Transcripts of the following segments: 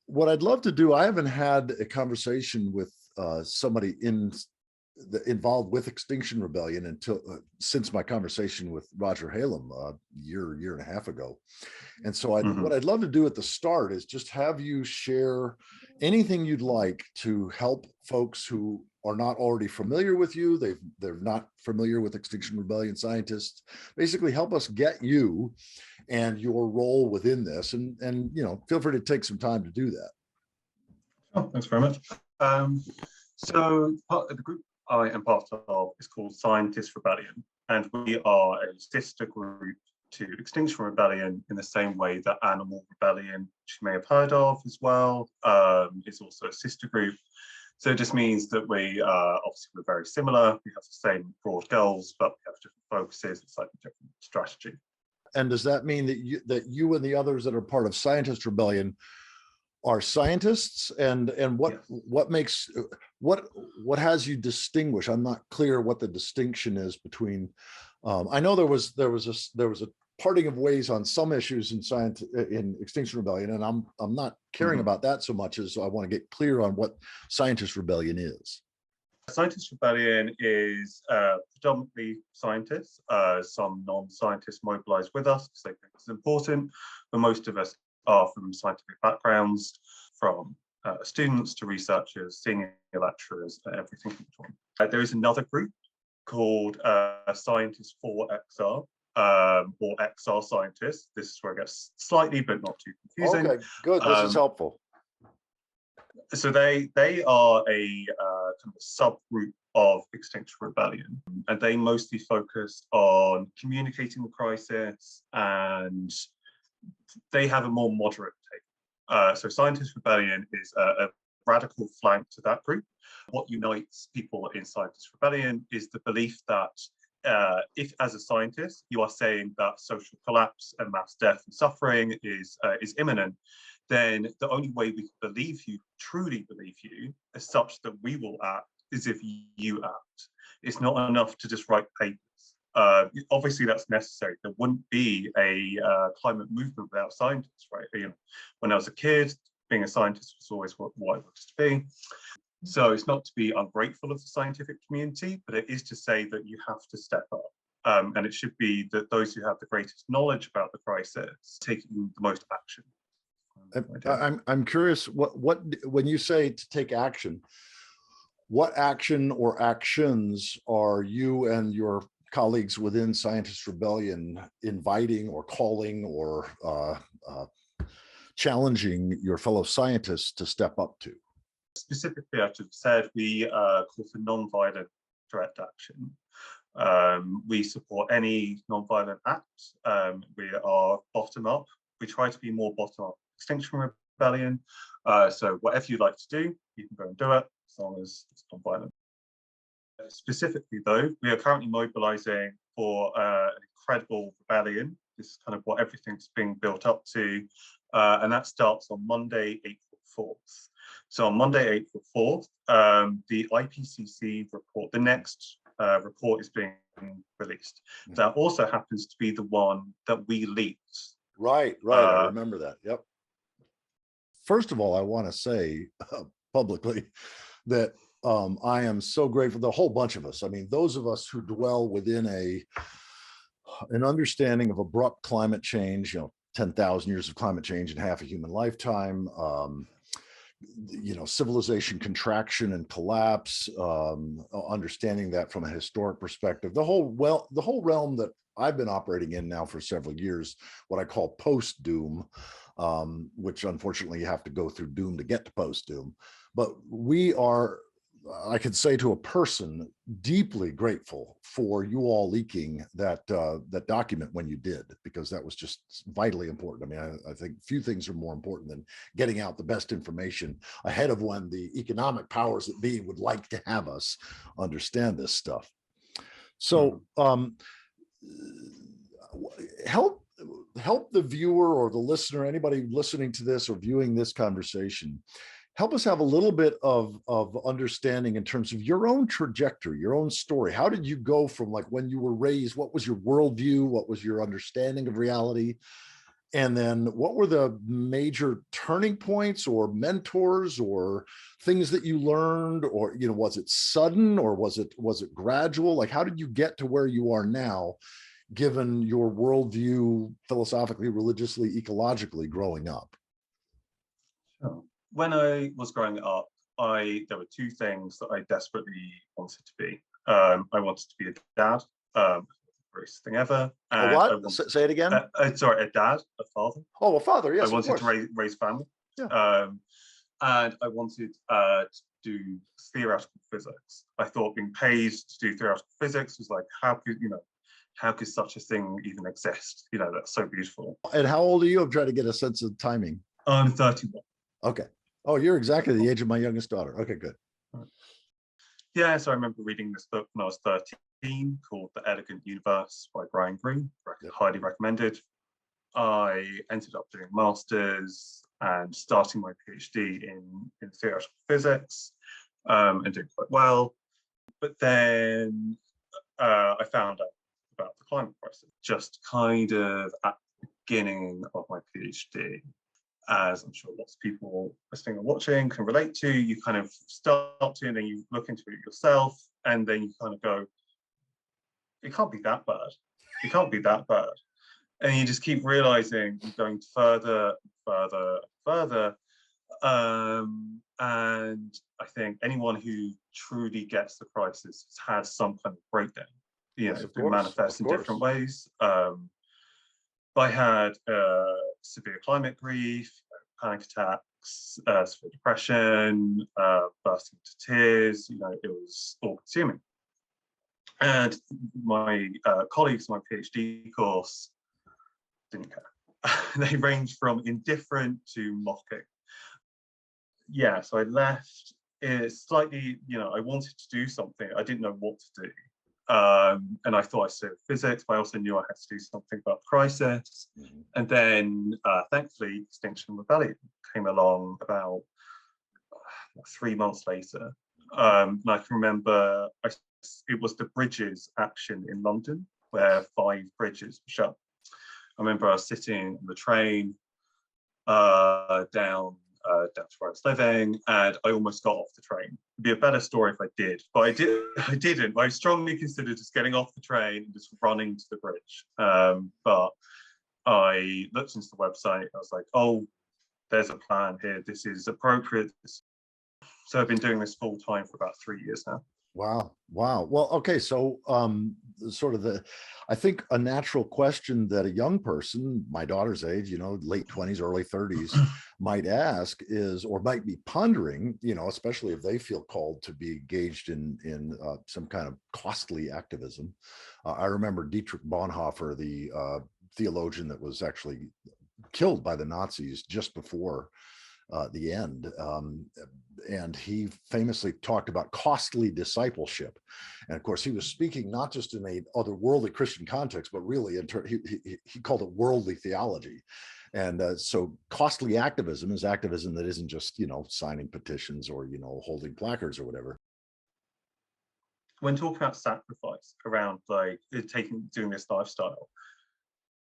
what I'd love to do, I haven't had a conversation with somebody involved with Extinction Rebellion until since my conversation with Roger Halem a year and a half ago. And so what I'd love to do at the start is just have you share anything you'd like to help folks who are not already familiar with you. They're not familiar with Extinction Rebellion scientists. Basically help us get you and your role within this, and feel free to take some time to do that. Oh, thanks very much. So part of the group I am part of is called Scientist Rebellion, and we are a sister group to Extinction Rebellion in the same way that Animal Rebellion, which you may have heard of as well, is also a sister group. So it just means that we obviously we're very similar. We have the same broad goals, but we have different focuses and slightly different strategy. And does that mean that you and the others that are part of Scientist Rebellion are scientists? And what makes what has you distinguish? I'm not clear what the distinction is between. I know there was a parting of ways on some issues in Extinction Rebellion, and I'm not caring about that so much as I want to get clear on what Scientist Rebellion is. Scientist Rebellion is predominantly scientists. Some non-scientists mobilize with us because they think it's important, but most of us are from scientific backgrounds, from students to researchers, senior lecturers, everything in between. There is another group called Scientists for XR, or XR Scientists. This is where it gets slightly, but not too confusing. Okay, good. This is helpful. So they are a kind of subgroup of Extinction Rebellion, and they mostly focus on communicating the crisis, and they have a more moderate take. So Scientist Rebellion is a radical flank to that group. What unites people in Scientist Rebellion is the belief that if, as a scientist, you are saying that social collapse and mass death and suffering is imminent, then the only way we can believe you, truly believe you, is such that we will act is if you act. It's not enough to just write papers. Obviously, that's necessary. There wouldn't be a climate movement without scientists, right? When I was a kid, being a scientist was always what I wanted to be. So it's not to be ungrateful of the scientific community, but it is to say that you have to step up. And it should be that those who have the greatest knowledge about the crisis taking the most action. I'm curious, what when you say to take action, what action or actions are you and your colleagues within Scientist Rebellion inviting or calling or challenging your fellow scientists to step up to? Specifically, I should have said, we call for non-violent direct action. We support any non-violent act. We are bottom up. We try to be more bottom up. Extinction Rebellion. So whatever you'd like to do, you can go and do it as long as it's non-violent. Specifically, though, we are currently mobilizing for an incredible rebellion. This is kind of what everything's being built up to, and that starts on Monday, April 4th. So on Monday, April 4th, the IPPC report, the next report is being released. That also happens to be the one that we leaked. Right, I remember that, yep. First of all, I want to say publicly that I am so grateful, the whole bunch of us. I mean, those of us who dwell within an understanding of abrupt climate change, 10,000 years of climate change in half a human lifetime, civilization contraction and collapse, understanding that from a historic perspective, the whole realm that I've been operating in now for several years, what I call post-doom, which unfortunately you have to go through doom to get to post-doom. But we are, I could say to a person, deeply grateful for you all leaking that document when you did, because that was just vitally important. I mean, I think few things are more important than getting out the best information ahead of when the economic powers that be would like to have us understand this stuff. So help the viewer or the listener, anybody listening to this or viewing this conversation, help us have a little bit of understanding in terms of your own trajectory, your own story. How did you go from, like, when you were raised, what was your worldview? What was your understanding of reality? And then what were the major turning points or mentors or things that you learned? Or, you know, was it sudden or was it gradual? Like, how did you get to where you are now, given your worldview, philosophically, religiously, ecologically, growing up? Sure. When I was growing up, there were two things that I desperately wanted to be. I wanted to be a dad, greatest thing ever, A and I what? wanted Say it again. sorry, a dad, a father. Oh, a father. I Yes, of wanted course. to raise family, Yeah. and I wanted to do theoretical physics. I thought being paid to do theoretical physics was like, how could such a thing even exist? You know, that's so beautiful. And how old are you? I'm trying to get a sense of timing. I'm 31. Okay. Oh, you're exactly the age of my youngest daughter. Okay, good. Yeah, so I remember reading this book when I was 13 called The Elegant Universe by Brian Greene. Yep. Highly recommended. I ended up doing a master's and starting my PhD in theoretical physics, and doing quite well. But then I found out about the climate crisis, just kind of at the beginning of my PhD. As I'm sure lots of people listening and watching can relate to, you kind of start to, and then you look into it yourself, and then you kind of go, it can't be that bad. It can't be that bad. And you just keep realizing you're going further, further, further. And I think anyone who truly gets the crisis has had some kind of breakdown. You know, it manifests in different ways. I had severe climate grief, panic attacks, severe depression, bursting into tears. You know, it was all-consuming. And my colleagues in my PhD course didn't care. They ranged from indifferent to mocking. Yeah, so I left. It's slightly, you know, I wanted to do something. I didn't know what to do. And I thought I studied physics, but I also knew I had to do something about the crisis. Mm-hmm. And then, thankfully, Extinction Rebellion came along about 3 months later. And I can remember it was the bridges action in London, where 5 bridges were shut. I remember I was sitting on the train down to where I was living, and I almost got off the train. It'd be a better story if I did, but I didn't. I strongly considered just getting off the train and just running to the bridge. But I looked into the website. I was like, oh, there's a plan here. This is appropriate. So I've been doing this full time for about 3 years now. Wow. Wow. Well, okay. So sort of I think a natural question that a young person, my daughter's age, you know, late 20s, early 30s, might ask is, or might be pondering, you know, especially if they feel called to be engaged in some kind of costly activism. I remember Dietrich Bonhoeffer, the theologian that was actually killed by the Nazis just before the end. And he famously talked about costly discipleship. And of course, he was speaking not just in a otherworldly Christian context, but really he called it worldly theology. And so costly activism is activism that isn't just, you know, signing petitions or, you know, holding placards or whatever. When talking about sacrifice around like doing this lifestyle,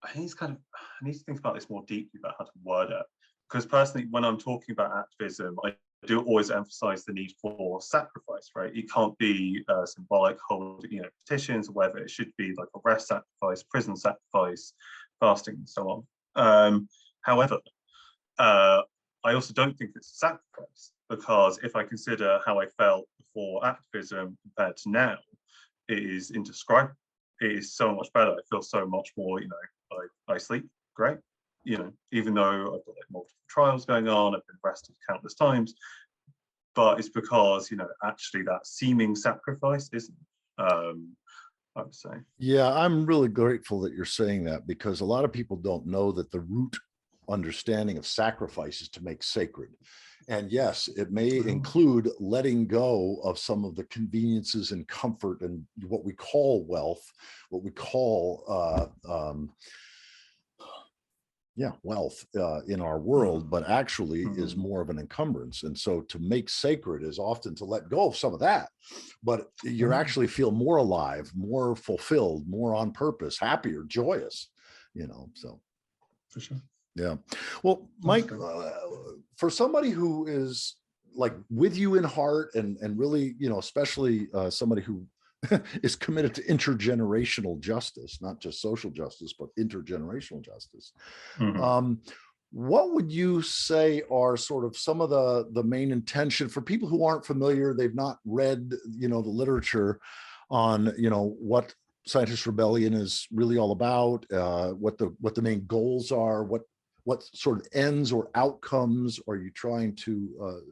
I need to think about this more deeply about how to word it. Because personally, when I'm talking about activism, I do always emphasize the need for sacrifice, right? It can't be symbolic, holding, you know, petitions or whatever. It should be like arrest sacrifice, prison sacrifice, fasting, and so on. However, I also don't think it's a sacrifice, because if I consider how I felt before activism compared to now, it is indescribable. It is so much better. I feel so much more, you know, I sleep great. You know, even though I've got like multiple trials going on, I've been arrested countless times, but it's because, you know, actually that seeming sacrifice isn't, I would say. Yeah, I'm really grateful that you're saying that, because a lot of people don't know that the root understanding of sacrifice is to make sacred. And yes, it may include letting go of some of the conveniences and comfort and what we call wealth, what we call wealth in our world, but actually is more of an encumbrance. And so to make sacred is often to let go of some of that, but you actually feel more alive, more fulfilled, more on purpose, happier, joyous, you know, so. For sure. Yeah. Well, Mike, for somebody who is like with you in heart and really, especially somebody who is committed to intergenerational justice, not just social justice, but intergenerational justice. Mhm. What would you say are sort of some of the main intention for people who aren't familiar, they've not read, the literature on, what Scientist Rebellion is really all about, what the main goals are, what sort of ends or outcomes are you trying to,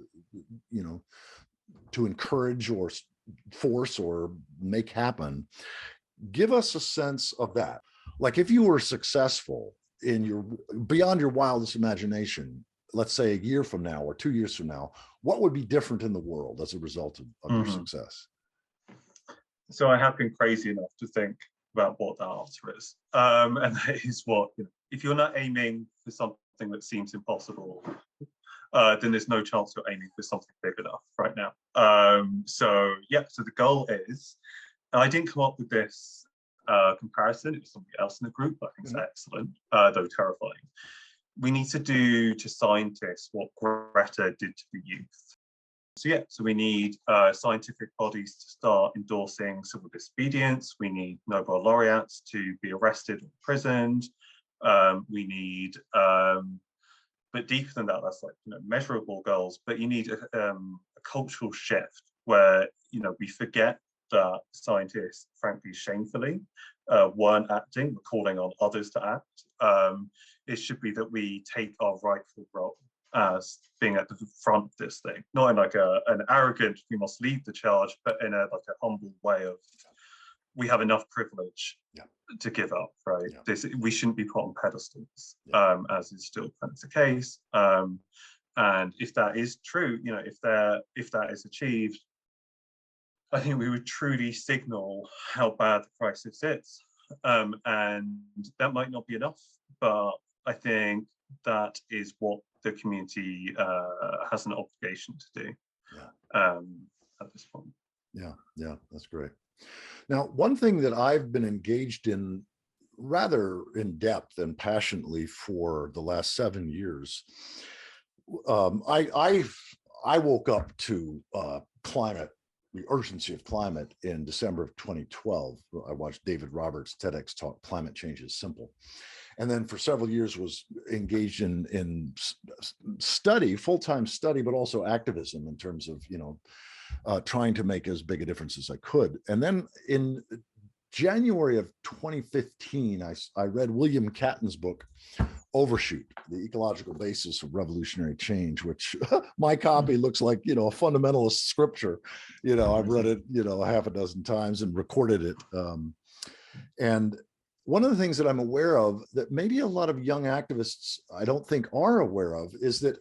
you know, to encourage or force or make happen? Give us a sense of that. Like if you were successful in your beyond your wildest imagination, let's say a year from now or 2 years from now, what would be different in the world as a result of your Mhm. success? So I have been crazy enough to think about what that answer is. And that is what, if you're not aiming for something that seems impossible, then there's no chance you're aiming for something big enough right now. So yeah, so the goal is, and I didn't come up with this comparison, it was somebody else in the group, but I think it's excellent, though terrifying. We need to do to scientists what Greta did to the youth. So yeah, so we need scientific bodies to start endorsing civil disobedience. We need Nobel laureates to be arrested or imprisoned. We need, but deeper than that, that's like measurable goals. But you need a cultural shift where we forget that scientists, frankly, shamefully, weren't acting, we're calling on others to act. It should be that we take our rightful role as being at the front of this thing, not in like an arrogant, we must lead the charge, but in a humble way of, we have enough privilege to give up, right? We shouldn't be put on pedestals, as is still kind of the case. And if that is true, if that is achieved, I think we would truly signal how bad the crisis is. And that might not be enough, but I think that is what the community has an obligation to do at this point. Yeah, that's great. Now, one thing that I've been engaged in rather in depth and passionately for the last 7 years, I woke up to climate, the urgency of climate in December of 2012. I watched David Roberts' TEDx talk, "Climate Change is Simple." And then for several years was engaged in study, full-time study, but also activism in terms of, trying to make as big a difference as I could. And then in January of 2015, I read William Catton's book, Overshoot, the ecological basis of revolutionary change, which my copy looks like, a fundamentalist scripture. I've read it, a half a dozen times and recorded it. And one of the things that I'm aware of that maybe a lot of young activists I don't think are aware of is that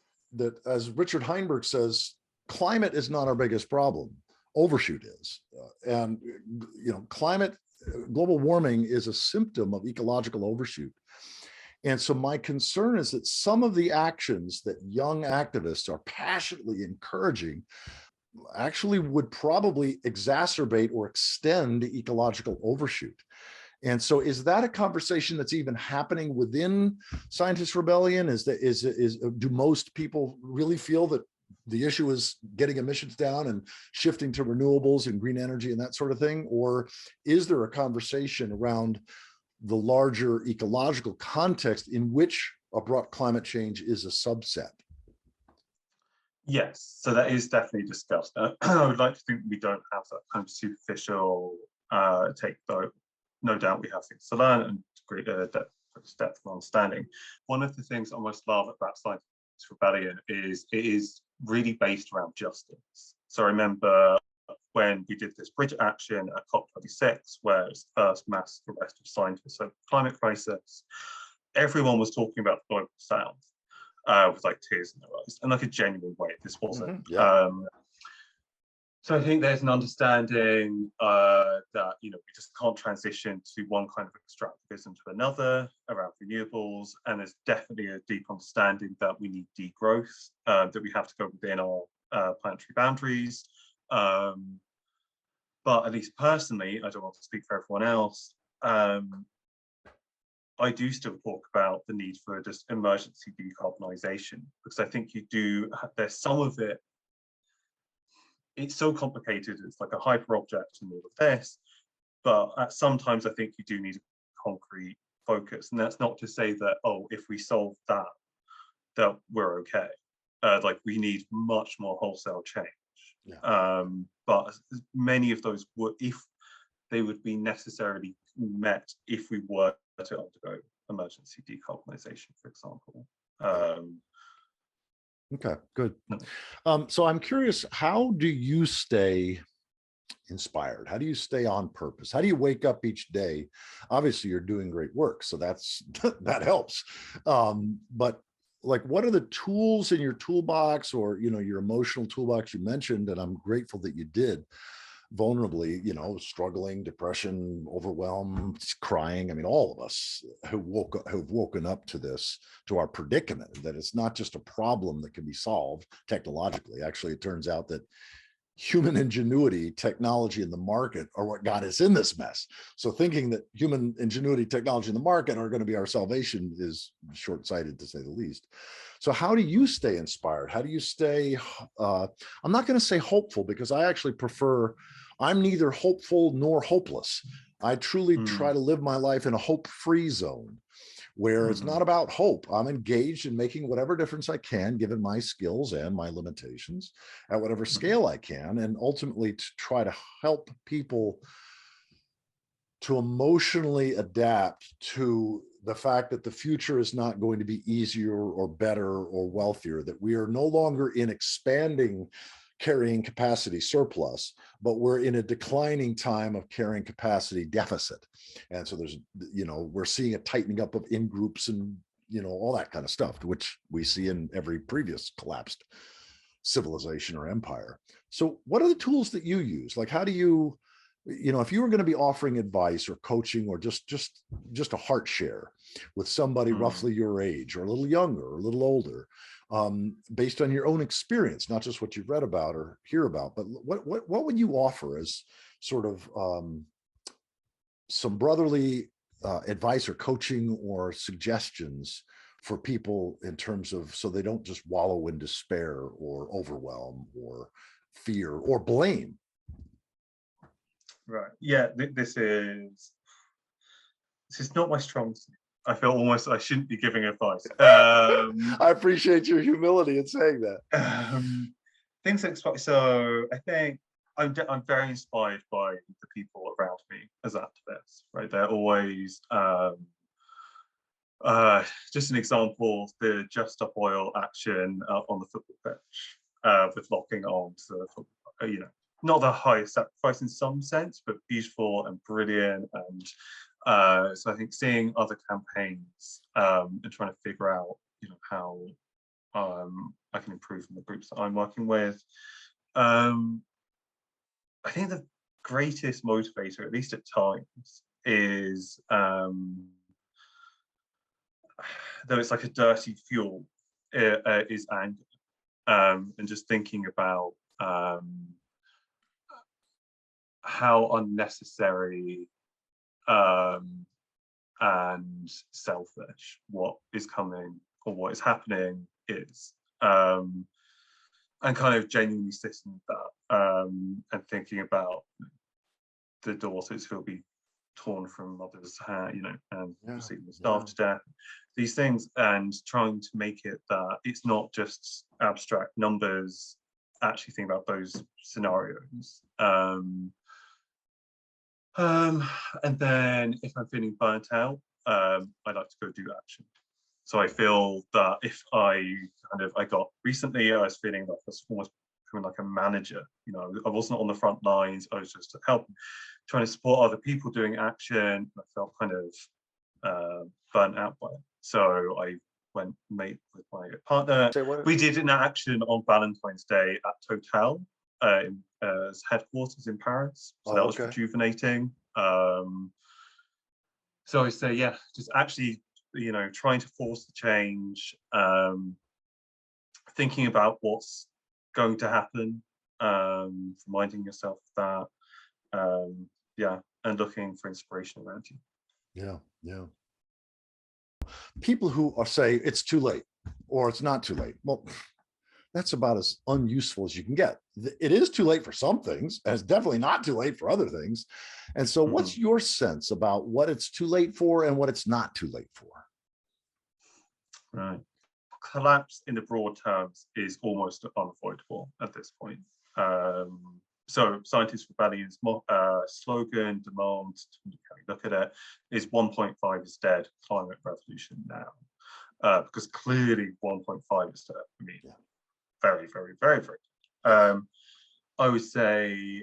as Richard Heinberg says, climate is not our biggest problem. Overshoot is. And climate, global warming is a symptom of ecological overshoot. And so my concern is that some of the actions that young activists are passionately encouraging actually would probably exacerbate or extend ecological overshoot. And so is that a conversation that's even happening within Scientist Rebellion? Do most people really feel that the issue is getting emissions down and shifting to renewables and green energy and that sort of thing? Or is there a conversation around the larger ecological context in which abrupt climate change is a subset? Yes, so that is definitely discussed. I would like to think we don't have that kind of superficial take, though no doubt we have things to learn and greater depth of understanding. One of the things I most love about Scientist Rebellion is it is really based around justice. So I remember when we did this bridge action at COP26, where it's the first mass arrest of scientists over the climate crisis, everyone was talking about the global south with like tears in their eyes and like a genuine way. This wasn't. So I think there's an understanding that we just can't transition to one kind of extractivism to another around renewables, and there's definitely a deep understanding that we need degrowth, that we have to go within our planetary boundaries. But at least personally, I don't want to speak for everyone else. I do still talk about the need for just emergency decarbonisation, because I think you do, there's some of it, it's so complicated, it's like a hyper object and all of this, but sometimes I think you do need a concrete focus. And that's not to say that, oh, if we solve that, that we're okay. Like we need much more wholesale change. Yeah. But many of those would, if they would be necessarily met if we were to undergo emergency decarbonisation, for example. Okay, good. So I'm curious, how do you stay inspired? How do you stay on purpose? How do you wake up each day? Obviously, you're doing great work, so that's that helps. But like, what are the tools in your toolbox, or your emotional toolbox you mentioned, and I'm grateful that you did, vulnerably, struggling, depression, overwhelm, crying. I mean, all of us who've woken up to this, to our predicament, that it's not just a problem that can be solved technologically. Actually, it turns out that human ingenuity, technology, and the market are what got us in this mess. So thinking that human ingenuity, technology, and the market are going to be our salvation is short-sighted, to say the least. So how do you stay inspired? How do you stay, I'm not going to say hopeful, because I actually prefer, I'm neither hopeful nor hopeless. I truly try to live my life in a hope-free zone, where it's not about hope. I'm engaged in making whatever difference I can, given my skills and my limitations, at whatever scale I can, and ultimately to try to help people to emotionally adapt to the fact that the future is not going to be easier or better or wealthier, that we are no longer in expanding carrying capacity surplus, but we're in a declining time of carrying capacity deficit. And so there's, we're seeing a tightening up of in groups and, all that kind of stuff, which we see in every previous collapsed civilization or empire. So what are the tools that you use? Like, how do you, if you were going to be offering advice or coaching, or just a heart share with somebody roughly your age, or a little younger or a little older, based on your own experience, not just what you've read about or hear about, but what would you offer as sort of some brotherly advice or coaching or suggestions for people, in terms of, so they don't just wallow in despair or overwhelm or fear or blame? Right. Yeah, this is not my strong suit. I feel almost I shouldn't be giving advice. I appreciate your humility in saying that. Things that inspire. So I think I'm very inspired by the people around me as activists. Right, they're always just an example: the Just Stop Oil action on the football pitch, with locking arms. Not the highest sacrifice in some sense, but beautiful and brilliant. And so I think seeing other campaigns and trying to figure out, how I can improve in the groups that I'm working with. I think the greatest motivator, at least at times, is though it's like a dirty fuel, is anger, and just thinking about how unnecessary and selfish what is coming or what is happening is, and kind of genuinely sitting with that, and thinking about the daughters who'll be torn from mothers' hair, and receiving starved to death, these things, and trying to make it that it's not just abstract numbers, actually think about those scenarios. And then if I'm feeling burnt out, I like to go do action. So I feel that if I got recently, I was feeling like I was almost becoming like a manager. I wasn't on the front lines. I was just helping, trying to support other people doing action. I felt kind of burnt out by it. So I went made with my partner. We did an action on Valentine's Day at Total, as headquarters in Paris. So that was rejuvenating. So I say, yeah, just actually, trying to force the change, thinking about what's going to happen, reminding yourself of that, and looking for inspiration around you. Yeah. people who are say it's too late or it's not too late. Well, that's about as unuseful as you can get. It is too late for some things, and it's definitely not too late for other things. And so what's your sense about what it's too late for and what it's not too late for? Right. Collapse in the broad terms is almost unavoidable at this point. So Scientists for Rebellion's slogan, demand, look at it, is 1.5 is dead, climate revolution now. Because clearly 1.5 is dead. I mean, very, very, very, very. I would say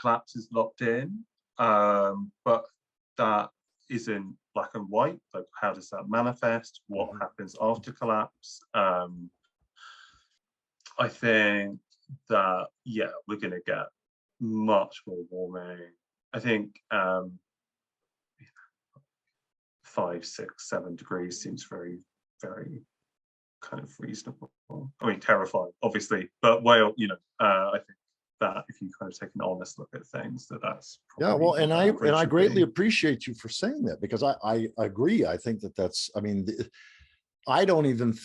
collapse is locked in, but that isn't black and white. Like, how does that manifest? What happens after collapse? I think that, yeah, we're going to get much more warming. I think 5, 6, 7 degrees seems very, very kind of reasonable. I mean, terrifying, obviously, but well, you know, I think that if you kind of take an honest look at things, that's well, and I greatly appreciate you for saying that, because I agree. I think that's, I mean, I don't even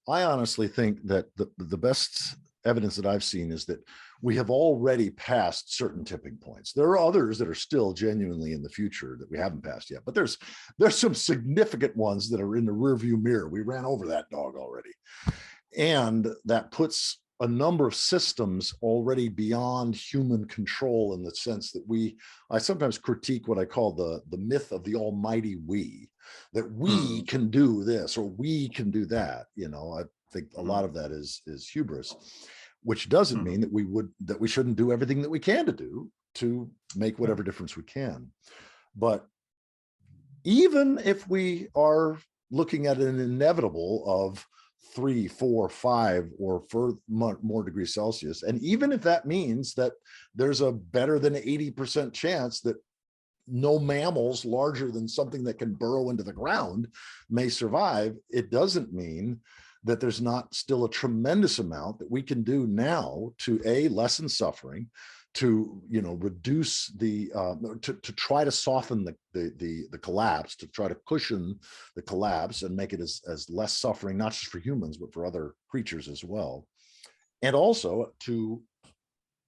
I honestly think that the best evidence that I've seen is that we have already passed certain tipping points. There are others that are still genuinely in the future that we haven't passed yet, but there's some significant ones that are in the rearview mirror. We ran over that dog already. And that puts a number of systems already beyond human control, in the sense that I sometimes critique what I call the myth of the almighty we, that we can do this or we can do that. You know, I think a lot of that is hubris, which doesn't mean that we shouldn't do everything that we can do to make whatever difference we can. But even if we are looking at an inevitable of 3, 4, 5 or more degrees Celsius, and even if that means that there's a better than 80% chance that no mammals larger than something that can burrow into the ground may survive, it doesn't mean that there's not still a tremendous amount that we can do now to lessen suffering, to reduce the to try to soften the collapse, to try to cushion the collapse and make it as less suffering, not just for humans but for other creatures as well, and also to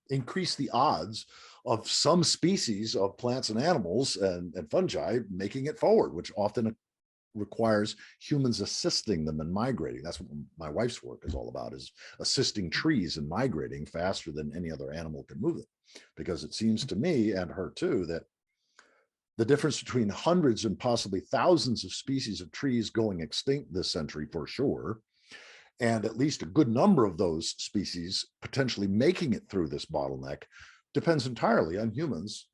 increase the odds of some species of plants and animals and fungi making it forward, which often requires humans assisting them in migrating. That's what my wife's work is all about, is assisting trees in migrating faster than any other animal can move it. Because it seems to me, and her too, that the difference between hundreds and possibly thousands of species of trees going extinct this century for sure, and at least a good number of those species potentially making it through this bottleneck, depends entirely on humans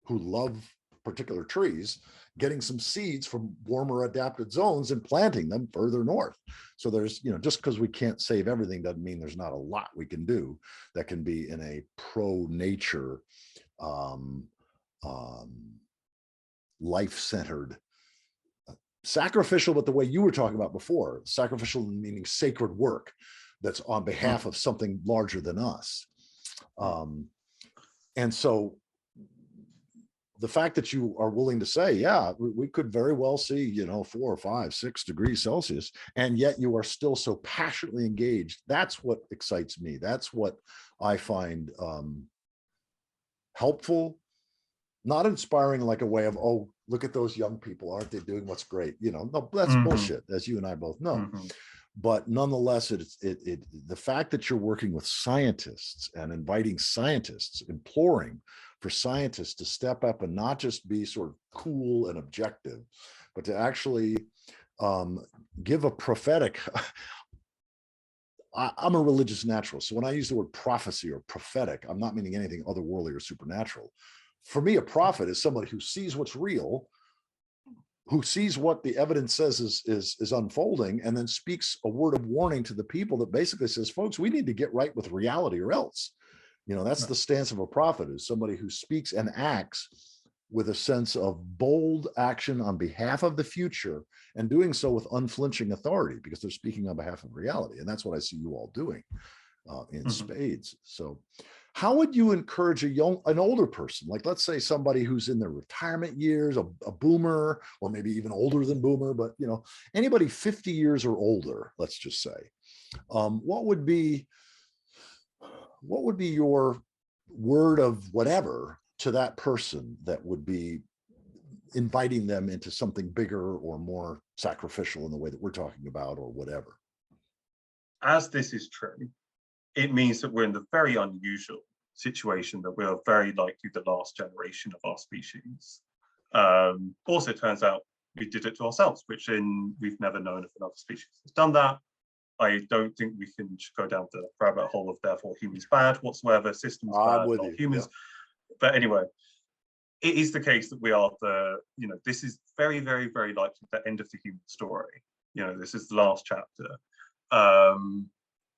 who love particular trees getting some seeds from warmer adapted zones and planting them further north. So there's, just because we can't save everything doesn't mean there's not a lot we can do that can be in a pro-nature, life-centered, sacrificial, but the way you were talking about before, sacrificial meaning sacred work that's on behalf of something larger than us. And so the fact that you are willing to say, yeah, we could very well see, 4 or 5, 6 degrees Celsius, and yet you are still so passionately engaged. That's what excites me. That's what I find helpful, not inspiring like a way of, oh, look at those young people, aren't they doing what's great? No, that's bullshit, as you and I both know. But nonetheless, the fact that you're working with scientists and inviting scientists, imploring for scientists to step up and not just be sort of cool and objective, but to actually give a prophetic. I'm a religious naturalist, so when I use the word prophecy or prophetic, I'm not meaning anything otherworldly or supernatural. For me, a prophet is somebody who sees what's real, who sees what the evidence says is unfolding, and then speaks a word of warning to the people that basically says, folks, we need to get right with reality or else. That's the stance of a prophet, is somebody who speaks and acts with a sense of bold action on behalf of the future, and doing so with unflinching authority, because they're speaking on behalf of reality. And that's what I see you all doing in spades. So How would you encourage an older person, like let's say somebody who's in their retirement years, a boomer, or maybe even older than boomer, but anybody 50 years or older, let's just say, what would be your word of whatever to that person that would be inviting them into something bigger or more sacrificial in the way that we're talking about, or whatever? As this is true, it means that we're in the very unusual situation that we are very likely the last generation of our species. Also, it turns out we did it to ourselves, which we've never known if another species has done that. I don't think we can go down the rabbit hole of therefore humans bad whatsoever, systems bad, not humans. Yeah. But anyway, it is the case that we are this is very, very, very likely the end of the human story. This is the last chapter.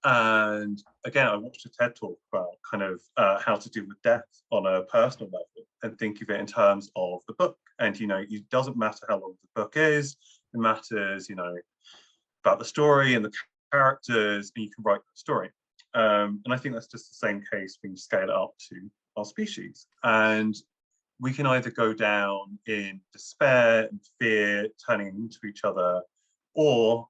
And again, I watched a TED talk about kind of how to deal with death on a personal level and think of it in terms of the book. And, it doesn't matter how long the book is, it matters, about the story and the characters, and you can write the story. And I think that's just the same case when you scale it up to our species. And we can either go down in despair and fear, turning into each other, or,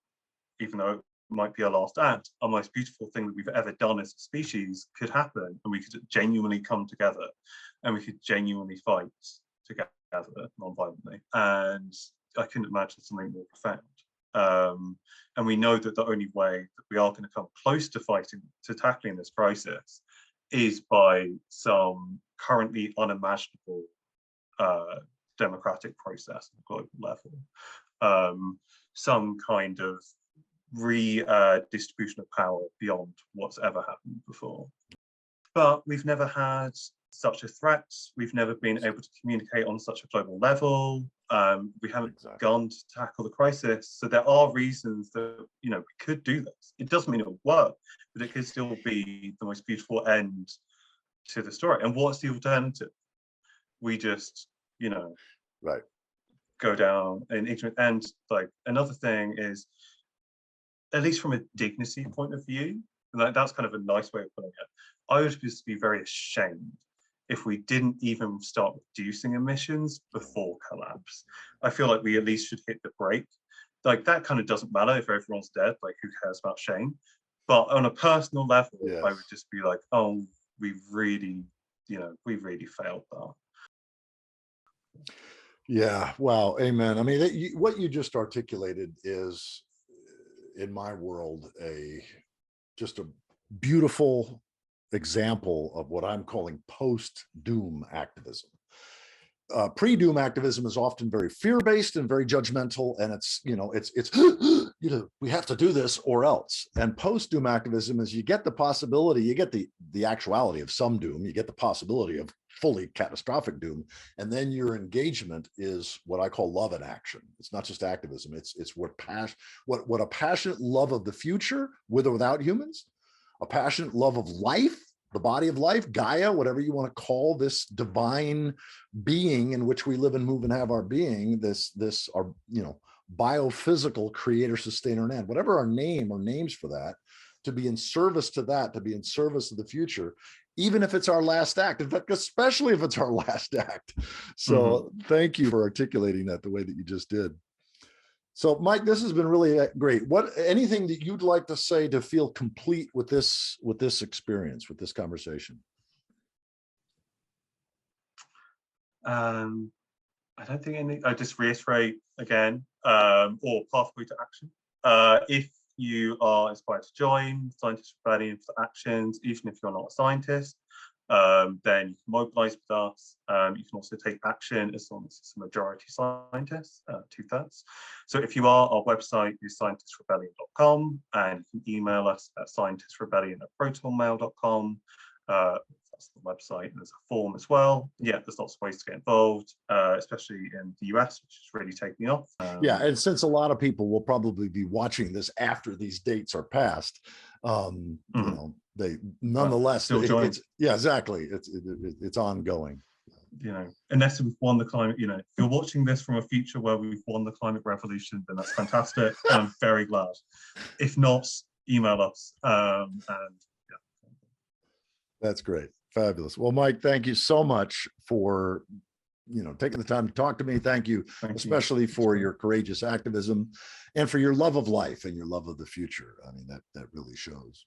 even though it might be our last act, our most beautiful thing that we've ever done as a species could happen, and we could genuinely come together, and we could genuinely fight together non-violently. And I couldn't imagine something more profound. And we know that the only way that we are going to come close to tackling this crisis is by some currently unimaginable democratic process at a global level, some kind of redistribution of power beyond what's ever happened before. But we've never had such a threat. We've never been able to communicate on such a global level. We haven't begun to tackle the crisis. So there are reasons that we could do this. It doesn't mean it will work, but it could still be the most beautiful end to the story. And what's the alternative? We just, right, go down in ignorance. And like another thing is, at least from a dignity point of view, and that's kind of a nice way of putting it, I would just be very ashamed if we didn't even start reducing emissions before collapse. I feel like we at least should hit the brake. Like that kind of doesn't matter if everyone's dead, like who cares about shame? But on a personal level, yes, I would just be like, oh, we really failed that. Yeah, wow, amen. I mean, what you just articulated is, in my world, just a beautiful example of what I'm calling post-doom activism. Pre-doom activism is often very fear-based and very judgmental, and it's we have to do this or else. And post-doom activism is you get the possibility, you get the actuality of some doom, you get the possibility of fully catastrophic doom, and then your engagement is what I call love in action. It's not just activism, it's what a passionate love of the future, with or without humans, a passionate love of life, the body of life, Gaia, whatever you want to call this divine being in which we live and move and have our being, this our biophysical creator, sustainer, and end, whatever our name or names for that, to be in service to that, to be in service of the future, even if it's our last act, in fact, especially if it's our last act. So thank you for articulating that the way that you just did. So Mike, this has been really great. Anything that you'd like to say to feel complete with this experience, with this conversation? I don't think anything. I just reiterate again, or pathway to action. If you are inspired to join Scientists Rebellion for actions, even if you're not a scientist, then you can mobilize with us. You can also take action as long as it's a majority scientists, 2/3. So if you are, our website is scientistrebellion.com, and you can email us at scientistrebellion@protonmail.com. That's the website. There's a form as well. Yeah, there's lots of ways to get involved, especially in the US, which is really taking off. Yeah, and since a lot of people will probably be watching this after these dates are passed, they nonetheless, yeah, exactly. It's ongoing. Unless we've won the climate, if you're watching this from a future where we've won the climate revolution, then that's fantastic. And I'm very glad. If not, email us. And yeah. That's great. Fabulous. Well, Mike, thank you so much for taking the time to talk to me. Thank you, Thank you. especially for your courageous activism and for your love of life and your love of the future. I mean, that really shows.